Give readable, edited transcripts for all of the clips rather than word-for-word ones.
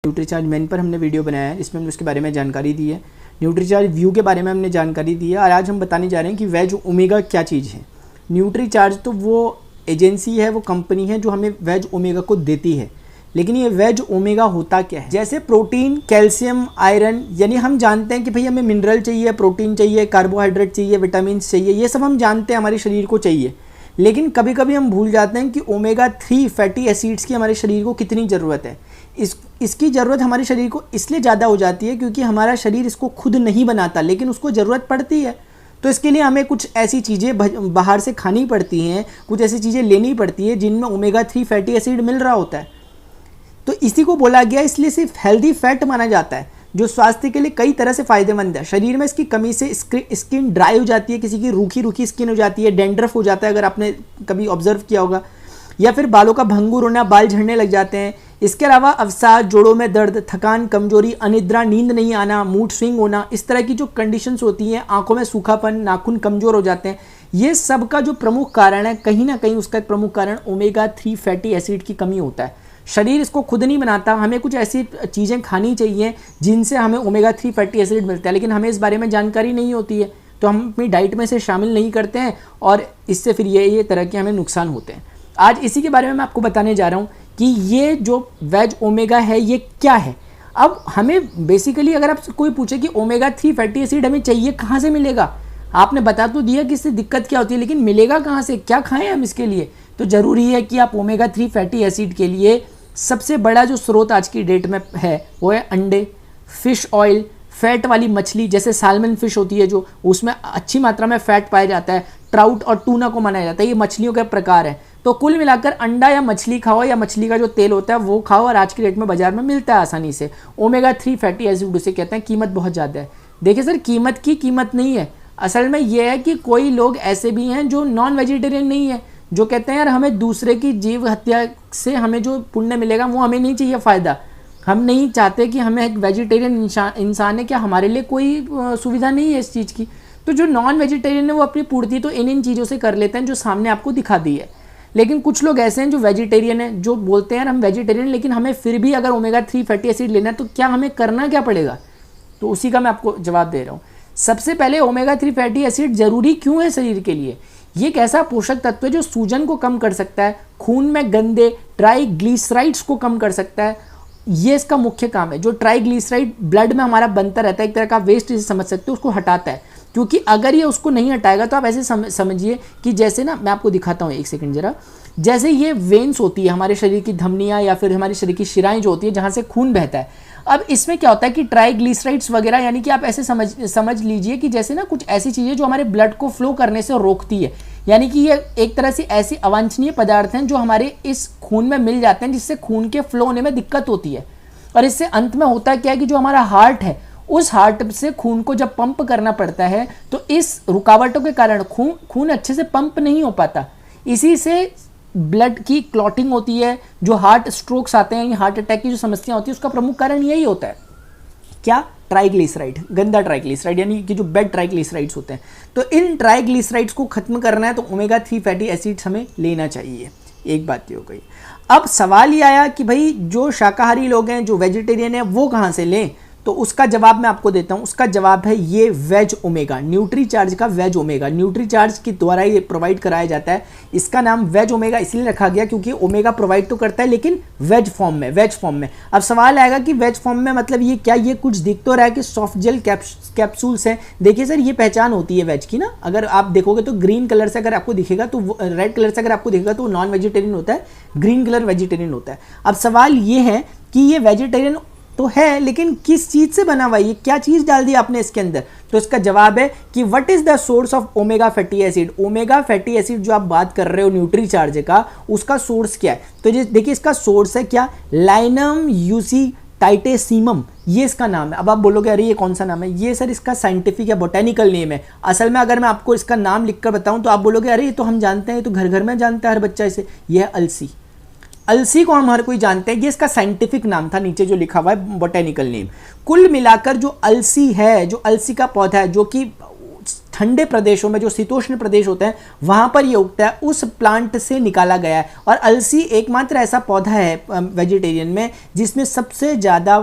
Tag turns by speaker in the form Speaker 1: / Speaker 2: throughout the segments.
Speaker 1: Nutricharge main पर हमने video बनाया है, इसमें हमने उसके बारे में जानकारी दी है। न्यूट्रीचार्ज व्यू के बारे में हमने जानकारी दी है और आज हम बताने जा रहे हैं कि वेज ओमेगा क्या चीज़ है। न्यूट्रीचार्ज तो वो एजेंसी है, वो कंपनी है जो हमें वेज ओमेगा को देती है, लेकिन ये वेज ओमेगा होता क्या है? जैसे प्रोटीन, कैल्शियम, आयरन, यानी हम जानते हैं कि भाई हमें मिनरल चाहिए, प्रोटीन चाहिए, कार्बोहाइड्रेट चाहिए, विटामिन चाहिए, ये सब हम जानते हैं हमारे शरीर को चाहिए। लेकिन कभी कभी हम भूल जाते हैं कि ओमेगा 3 फैटी एसिड्स की हमारे शरीर को कितनी ज़रूरत है। इसकी ज़रूरत हमारे शरीर को इसलिए ज़्यादा हो जाती है क्योंकि हमारा शरीर इसको खुद नहीं बनाता, लेकिन उसको ज़रूरत पड़ती है। तो इसके लिए हमें कुछ ऐसी चीज़ें बाहर से खानी पड़ती हैं, कुछ ऐसी चीज़ें लेनी पड़ती है जिनमें ओमेगा 3 फैटी एसिड मिल रहा होता है। तो इसी को बोला गया, इसलिए सिर्फ हेल्दी फैट माना जाता है जो स्वास्थ्य के लिए कई तरह से फ़ायदेमंद है। शरीर में इसकी कमी से स्किन ड्राई हो जाती है, किसी की रूखी रूखी स्किन हो जाती है, डैंड्रफ हो जाता है अगर आपने कभी ऑब्जर्व किया होगा, या फिर बालों का भंगुर होना, बाल झड़ने लग जाते हैं। इसके अलावा अवसाद, जोड़ों में दर्द, थकान, कमजोरी, अनिद्रा, नींद नहीं आना, मूड स्विंग होना, इस तरह की जो कंडीशंस होती हैं, आंखों में सूखापन, नाखून कमज़ोर हो जाते हैं, ये सब का जो प्रमुख कारण है, कहीं ना कहीं उसका एक प्रमुख कारण ओमेगा 3 फैटी एसिड की कमी होता है। शरीर इसको खुद नहीं बनाता, हमें कुछ ऐसी चीज़ें खानी चाहिए जिनसे हमें ओमेगा 3 फैटी एसिड मिलता है, लेकिन हमें इस बारे में जानकारी नहीं होती है, तो हम अपनी डाइट में से शामिल नहीं करते हैं और इससे फिर ये तरह के हमें नुकसान होते हैं। आज इसी के बारे में मैं आपको बताने जा रहा हूँ कि ये जो वेज ओमेगा है ये क्या है। अब हमें बेसिकली अगर आपसे कोई पूछे कि ओमेगा 3 फैटी एसिड हमें चाहिए, कहाँ से मिलेगा, आपने बता तो दिया कि इससे दिक्कत क्या होती है, लेकिन मिलेगा कहाँ से, क्या खाएं हम इसके लिए? तो ज़रूरी है कि आप ओमेगा 3 फैटी एसिड के लिए सबसे बड़ा जो स्रोत आज की डेट में है वो है अंडे, फिश ऑयल, फैट वाली मछली जैसे साल्मन फिश होती है जो उसमें अच्छी मात्रा में फैट पाया जाता है, ट्राउट और टूना को माना जाता है, ये मछलियों के प्रकार है। तो कुल मिलाकर अंडा या मछली खाओ, या मछली का जो तेल होता है वो खाओ, और आज की डेट में बाजार में मिलता है आसानी से। ओमेगा 3 फैटी एसिड उसे कहते हैं। कीमत बहुत ज़्यादा है। देखिए सर, कीमत नहीं है, असल में ये है कि कोई लोग ऐसे भी हैं जो नॉन वेजिटेरियन नहीं है, जो कहते हैं यार हमें दूसरे की जीव हत्या से हमें जो पुण्य मिलेगा वो हमें नहीं चाहिए फ़ायदा, हम नहीं चाहते कि हमें एक वेजिटेरियन इंसान है, क्या हमारे लिए कोई सुविधा नहीं है इस चीज़ की। तो जो नॉन वेजिटेरियन है वो अपनी पूर्ति तो इन चीज़ों से कर लेते हैं जो सामने आपको दिखा दी है। लेकिन कुछ लोग ऐसे हैं जो वेजिटेरियन हैं, जो बोलते हैं यार हम वेजिटेरियन, लेकिन हमें फिर भी अगर ओमेगा 3 फैटी एसिड लेना है तो क्या हमें करना क्या पड़ेगा? तो उसी का मैं आपको जवाब दे रहा हूँ। सबसे पहले ओमेगा 3 फैटी एसिड ज़रूरी क्यों है शरीर के लिए? ये एक ऐसा पोषक तत्व है जो सूजन को कम कर सकता है, खून में गंदे ट्राइग्लिसराइड्स को कम कर सकता है, ये इसका मुख्य काम है। जो ट्राइग्लिसराइड ब्लड में हमारा बनता रहता है, एक तरह का वेस्ट जिसे समझ सकते हो, उसको हटाता है। क्योंकि अगर ये उसको नहीं हटाएगा तो आप ऐसे समझिए कि जैसे ना, मैं आपको दिखाता हूँ एक सेकंड ज़रा, जैसे ये वेन्स होती है हमारे शरीर की धमनियाँ या फिर हमारे शरीर की शिराएं जो होती है जहाँ से खून बहता है। अब इसमें क्या होता है कि ट्राइग्लिसराइड्स वगैरह, यानी कि आप ऐसे समझ लीजिए कि जैसे ना कुछ ऐसी चीज़ें जो हमारे ब्लड को फ्लो करने से रोकती है, यानी कि ये एक तरह से ऐसी अवांछनीय पदार्थ हैं जो हमारे इस खून में मिल जाते हैं, जिससे खून के फ्लो होने में दिक्कत होती है। और इससे अंत में होता क्या है कि जो हमारा हार्ट है, उस हार्ट से खून को जब पंप करना पड़ता है तो इस रुकावटों के कारण खून अच्छे से पंप नहीं हो पाता। इसी से ब्लड की क्लॉटिंग होती है, जो हार्ट स्ट्रोक्स आते हैं, हार्ट अटैक की जो समस्या होती है, उसका प्रमुख कारण यही होता है। क्या? ट्राइग्लिसराइड, गंदा ट्राइग्लिसराइड, यानी कि जो बैड ट्राइग्लिसराइड्स होते हैं। तो इन ट्राइग्लिसराइड्स को खत्म करना है तो ओमेगा 3 फैटी एसिड्स हमें लेना चाहिए। एक बात ये हो गई। अब सवाल ये आया कि भाई जो शाकाहारी लोग हैं, जो वेजिटेरियन है, वो कहाँ से लें? तो उसका जवाब मैं आपको देता हूं। उसका जवाब है ये वेज ओमेगा, न्यूट्रीचार्ज का वेज ओमेगा। न्यूट्रीचार्ज के द्वारा ये प्रोवाइड कराया जाता है। इसका नाम वेज ओमेगा इसलिए रखा गया क्योंकि ओमेगा प्रोवाइड तो करता है लेकिन वेज फॉर्म में। अब सवाल आएगा कि वेज फॉर्म में मतलब ये क्या? ये कुछ दिख तो रहा है कि सॉफ्ट जेल कैप्सूल्स हैं। देखिए सर, ये पहचान होती है वेज की ना, अगर आप देखोगे तो ग्रीन कलर से अगर आपको दिखेगा तो, रेड कलर से अगर आपको दिखेगा तो नॉन वेजिटेरियन होता है, ग्रीन कलर वेजिटेरियन होता है। अब सवाल ये है कि ये वेजिटेरियन तो है, लेकिन किस चीज़ से बना हुआ है? ये क्या चीज़ डाल दी आपने इसके अंदर? तो इसका जवाब है कि what is the source of omega fatty acid. Omega fatty acid जो आप बात कर रहे हो न्यूट्रीचार्ज का, उसका सोर्स क्या है? तो देखिए इसका सोर्स है क्या? लाइनम यूसीटाइटेसिमम, ये इसका नाम है। अब आप बोलोगे अरे ये कौन सा नाम है? ये सर इसका साइंटिफिक या बोटेनिकल नेम है। असल में अगर मैं आपको इसका नाम लिखकर बताऊं तो आप बोलोगे अरे ये तो हम जानते हैं, ये तो घर घर में जानता है हर बच्चा इसे। यह है अलसी। अलसी को हम हर कोई जानते हैं, ये इसका साइंटिफिक नाम था, नीचे जो लिखा हुआ है बोटेनिकल नेम। कुल मिलाकर जो अलसी है, जो अलसी का पौधा है, जो कि ठंडे प्रदेशों में, जो शीतोष्ण प्रदेश होते हैं वहाँ पर ये उगता है, उस प्लांट से निकाला गया है। और अलसी एकमात्र ऐसा पौधा है वेजिटेरियन में जिसमें सबसे ज़्यादा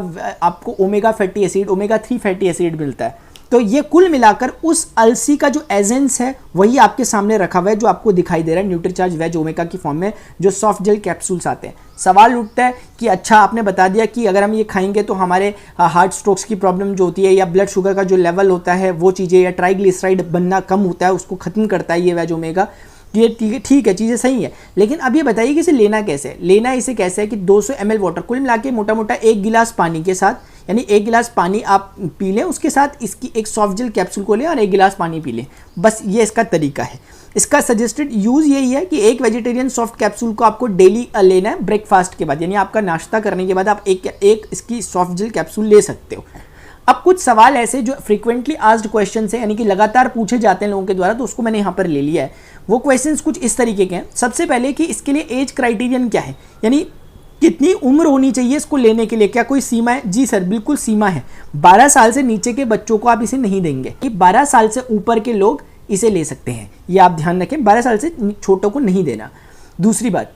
Speaker 1: आपको omega fatty acid, omega 3 fatty acid मिलता है। तो ये कुल मिलाकर उस अलसी का जो एजेंस है वही आपके सामने रखा हुआ है, जो आपको दिखाई दे रहा है न्यूट्रीचार्ज वेज ओमेगा की फॉर्म में, जो सॉफ्ट जेल कैप्सूल्स आते हैं। सवाल उठता है कि अच्छा आपने बता दिया कि अगर हम ये खाएंगे तो हमारे हार्ट स्ट्रोक्स की प्रॉब्लम जो होती है या ब्लड शुगर का जो लेवल होता है वो चीज़ें, या ट्राइग्लिसराइड बनना कम होता है उसको ख़त्म करता है ये वेज ओमेगा, ये ठीक है, चीज़ें सही है। लेकिन अब ये बताइए कि इसे लेना कैसे है? लेना इसे कैसे है कि 200 ml वाटर, कुल मिला के मोटा मोटा 1 गिलास पानी के साथ, यानी 1 गिलास पानी आप पी लें, उसके साथ इसकी एक सॉफ्ट जेल कैप्सूल को लें और 1 गिलास पानी पी लें, बस ये इसका तरीका है। इसका सजेस्टेड यूज़ यही है कि एक वेजिटेरियन सॉफ्ट कैप्सूल को आपको डेली लेना है ब्रेकफास्ट के बाद, यानी आपका नाश्ता करने के बाद आप एक इसकी सॉफ्ट जेल कैप्सूल ले सकते हो। अब कुछ सवाल ऐसे जो फ्रीक्वेंटली आस्क्ड क्वेश्चन है, यानी कि लगातार पूछे जाते हैं लोगों के द्वारा, तो उसको मैंने यहाँ पर ले लिया है। वो क्वेश्चंस कुछ इस तरीके के हैं। सबसे पहले कि इसके लिए एज क्राइटेरियन क्या है, यानी कितनी उम्र होनी चाहिए इसको लेने के लिए, क्या कोई सीमा है? जी सर, बिल्कुल सीमा है। 12 साल से नीचे के बच्चों को आप इसे नहीं देंगे, कि 12 साल से ऊपर के लोग इसे ले सकते हैं, ये आप ध्यान रखें, 12 साल से छोटों को नहीं देना। दूसरी बात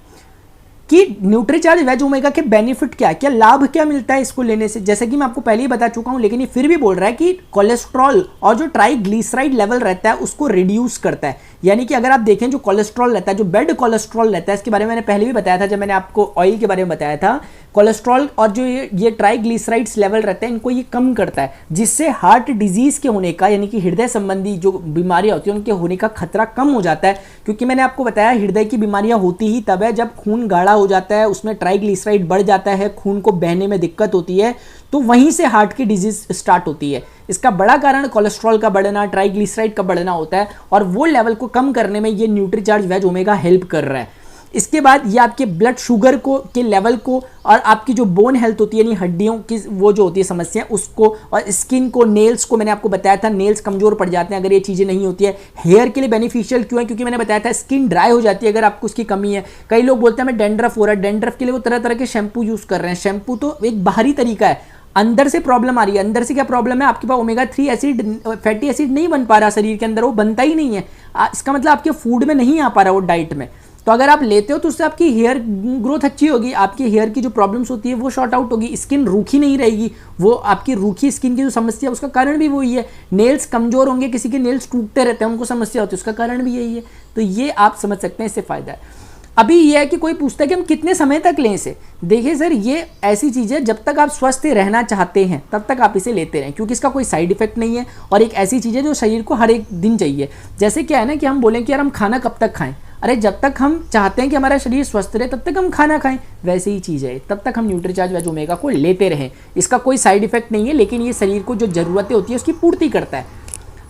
Speaker 1: कि न्यूट्रीचार्ज वेज ओमेगा के बेनिफिट क्या है, क्या लाभ क्या मिलता है इसको लेने से? जैसे कि मैं आपको पहले ही बता चुका हूं, लेकिन ये फिर भी बोल रहा है कि कोलेस्ट्रॉल और जो ट्राइग्लिसराइड लेवल रहता है उसको रिड्यूस करता है। यानी कि अगर आप देखें जो कोलेस्ट्रॉल रहता है, जो बेड कोलेस्ट्रॉल रहता है, इसके बारे में मैंने पहले भी बताया था जब मैंने आपको ऑयल के बारे में बताया था। कोलेस्ट्रॉल और जो ये ट्राइग्लिसराइड्स लेवल रहते हैं, इनको ये कम करता है, जिससे हार्ट डिजीज़ के होने का, यानी कि हृदय संबंधी जो बीमारियां होती हैं उनके होने का खतरा कम हो जाता है। क्योंकि मैंने आपको बताया हृदय की बीमारियां होती ही तब है जब खून गाढ़ा हो जाता है, उसमें ट्राइग्लिसराइड बढ़ जाता है, खून को बहने में दिक्कत होती है, तो वहीं से हार्ट की डिजीज स्टार्ट होती है। इसका बड़ा कारण कोलेस्ट्रॉल का बढ़ना, ट्राइग्लिसराइड का बढ़ना होता है, और वो लेवल को कम करने में ये न्यूट्रीचार्ज वेज ओमेगा हेल्प कर रहा है। इसके बाद ये आपके ब्लड शुगर को के लेवल को, और आपकी जो बोन हेल्थ होती है, यानी हड्डियों की वो जो होती है समस्या, उसको, और स्किन को, नेल्स को, मैंने आपको बताया था नेल्स कमजोर पड़ जाते हैं अगर ये चीज़ें नहीं होती है। हेयर के लिए बेनिफिशियल क्यों है? क्योंकि मैंने बताया था स्किन ड्राई हो जाती है अगर आपको उसकी कमी है। कई लोग बोलते हैं मैं डेंड्रफ हो रहा है, डेंड्रफ के लिए वो तरह तरह के शैम्पू यूज़ कर रहे हैं। शैम्पू तो एक बाहरी तरीका है, अंदर से प्रॉब्लम आ रही है। अंदर से क्या प्रॉब्लम है? आपके पास ओमेगा 3 एसिड, फैटी एसिड नहीं बन पा रहा शरीर के अंदर, वो बनता ही नहीं है। इसका मतलब आपके फूड में नहीं आ पा रहा वो डाइट में। तो अगर आप लेते हो तो उससे आपकी हेयर ग्रोथ अच्छी होगी, आपकी हेयर की जो प्रॉब्लम्स होती है वो शॉर्ट आउट होगी, स्किन रूखी नहीं रहेगी। वो आपकी रूखी स्किन की जो समस्या है उसका कारण भी वही है। नेल्स कमजोर होंगे, किसी के नेल्स टूटते रहते हैं, उनको समस्या होती है, उसका कारण भी यही है। तो ये आप समझ सकते हैं, इससे फायदा है। अभी ये है कि कोई पूछता है कि हम कितने समय तक लें इसे। देखिए सर, ये ऐसी चीज़ है जब तक आप स्वस्थ रहना चाहते हैं तब तक आप इसे लेते रहें, क्योंकि इसका कोई साइड इफेक्ट नहीं है, और एक ऐसी चीज़ है जो शरीर को हर एक दिन चाहिए। जैसे क्या है ना कि हम बोलें कि यार हम खाना कब तक खाएं, अरे जब तक हम चाहते हैं कि हमारा शरीर स्वस्थ रहे तब तक हम खाना खाएं, वैसे ही चीज़ है, तब तक हम न्यूट्रीचार्ज वेज ओमेगा को लेते रहें। इसका कोई साइड इफेक्ट नहीं है, लेकिन ये शरीर को जो ज़रूरतें होती है उसकी पूर्ति करता है।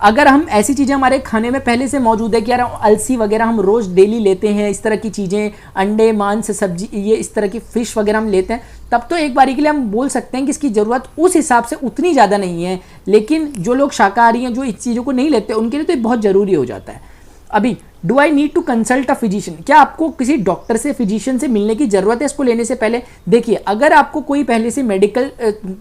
Speaker 1: अगर हम ऐसी चीज़ें हमारे खाने में पहले से मौजूद है कि यार अलसी वगैरह हम रोज़ डेली लेते हैं, इस तरह की चीज़ें, अंडे, मांस, सब्जी, ये इस तरह की फ़िश वगैरह हम लेते हैं, तब तो एक बारी के लिए हम बोल सकते हैं कि इसकी ज़रूरत उस हिसाब से उतनी ज़्यादा नहीं है। लेकिन जो लोग शाकाहारी हैं, जो इस चीज़ों को नहीं लेते, उनके लिए तो बहुत ज़रूरी हो जाता है। अभी do I need to consult a physician, क्या आपको किसी डॉक्टर से, फिजिशियन से मिलने की ज़रूरत है इसको लेने से पहले? देखिए, अगर आपको कोई पहले से मेडिकल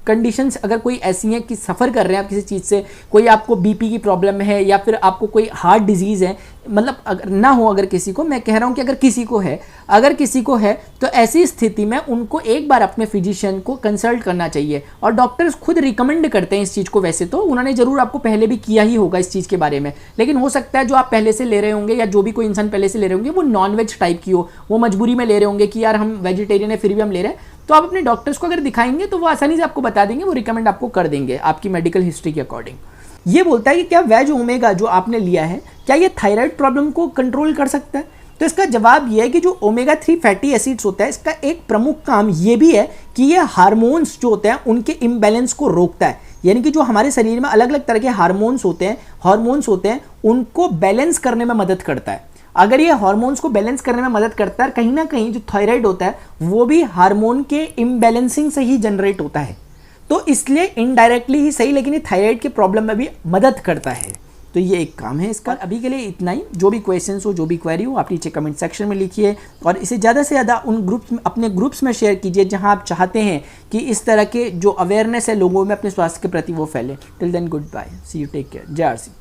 Speaker 1: कंडीशंस अगर कोई ऐसी हैं कि सफ़र कर रहे हैं आप किसी चीज़ से, कोई आपको बीपी की प्रॉब्लम है या फिर आपको कोई हार्ट डिजीज़ है, मतलब अगर ना हो, अगर किसी को, मैं कह रहा हूँ कि अगर किसी को है, अगर किसी को है तो ऐसी स्थिति में उनको एक बार अपने फिजिशियन को कंसल्ट करना चाहिए। और डॉक्टर्स खुद रिकमेंड करते हैं इस चीज़ को। वैसे तो उन्होंने ज़रूर आपको पहले भी किया ही होगा इस चीज़ के बारे में, लेकिन हो सकता है जो आप पहले से ले रहे होंगे या जो भी कोई इंसान पहले से ले रहे होंगे वो नॉन-वेज टाइप की हो, वो मजबूरी में ले रहे होंगे कि यार हम वेजिटेरियन है फिर भी हम ले रहे हैं। तो आप अपने डॉक्टर्स को अगर दिखाएंगे तो वो आसानी से आपको बता देंगे, वो रिकमेंड आपको कर देंगे आपकी मेडिकल हिस्ट्री के अकॉर्डिंग। ये बोलता है कि क्या वेज ओमेगा जो आपने लिया है, क्या ये थायराइड प्रॉब्लम को कंट्रोल कर सकता है? तो इसका जवाब ये है कि जो ओमेगा 3 फैटी एसिड्स होता है, इसका एक प्रमुख काम ये भी है कि ये हार्मोन्स जो होते हैं उनके इम्बैलेंस को रोकता है। यानी कि जो हमारे शरीर में अलग अलग तरह के हार्मोन्स होते हैं उनको बैलेंस करने में मदद करता है। अगर ये हार्मोन्स को बैलेंस करने में मदद करता है, कहीं ना कहीं जो थायराइड होता है वो भी हार्मोन के इम्बैलेंसिंग से ही जनरेट होता है, तो इसलिए इनडायरेक्टली ही सही, लेकिन ये थायराइड के प्रॉब्लम में भी मदद करता है। तो ये एक काम है इसका। अभी के लिए इतना ही। जो भी क्वेश्चंस हो, जो भी क्वेरी हो, आप नीचे कमेंट सेक्शन में लिखिए, और इसे ज़्यादा से ज़्यादा उन ग्रुप्स में, अपने ग्रुप्स में शेयर कीजिए जहां आप चाहते हैं कि इस तरह के जो अवेयरनेस है लोगों में अपने स्वास्थ्य के प्रति वो फैले। Till then good bye, see you, take care, जय आरसी।